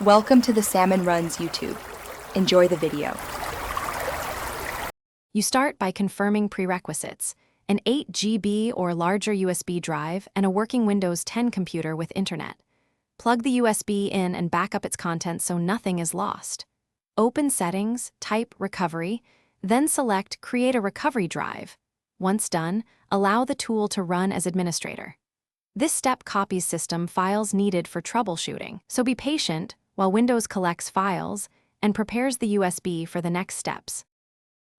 Welcome to the Salmon Runs YouTube. Enjoy the video. You start by confirming prerequisites: an 8 GB or larger USB drive and a working Windows 10 computer with internet. Plug the USB in and back up its contents so nothing is lost. Open Settings, type Recovery, then select Create a Recovery Drive. Once done, allow the tool to run as administrator. This step copies system files needed for troubleshooting, so be patient while Windows collects files and prepares the USB for the next steps.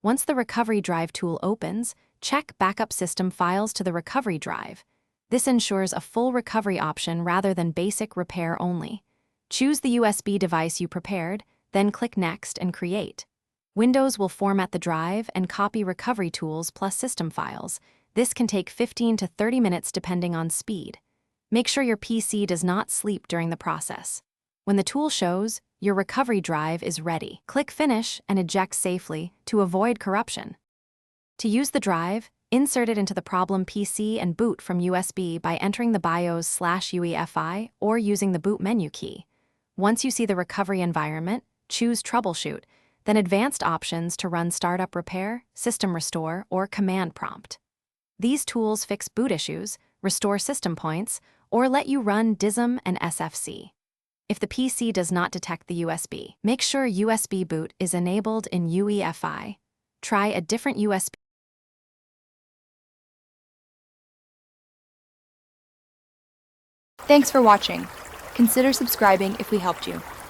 Once the Recovery Drive tool opens, check Backup System Files to the Recovery Drive. This ensures a full recovery option rather than basic repair only. Choose the USB device you prepared, then click Next and Create. Windows will format the drive and copy recovery tools plus system files. This can take 15 to 30 minutes depending on speed. Make sure your PC does not sleep during the process. When the tool shows, your recovery drive is ready. Click Finish and eject safely to avoid corruption. To use the drive, insert it into the problem PC and boot from USB by entering the BIOS/UEFI or using the boot menu key. Once you see the recovery environment, choose Troubleshoot, then Advanced Options to run Startup Repair, System Restore, or Command Prompt. These tools fix boot issues, restore system points, or let you run DISM and SFC. If the PC does not detect the USB, make sure USB boot is enabled in UEFI. Try a different USB. Thanks for watching. Consider subscribing if we helped you.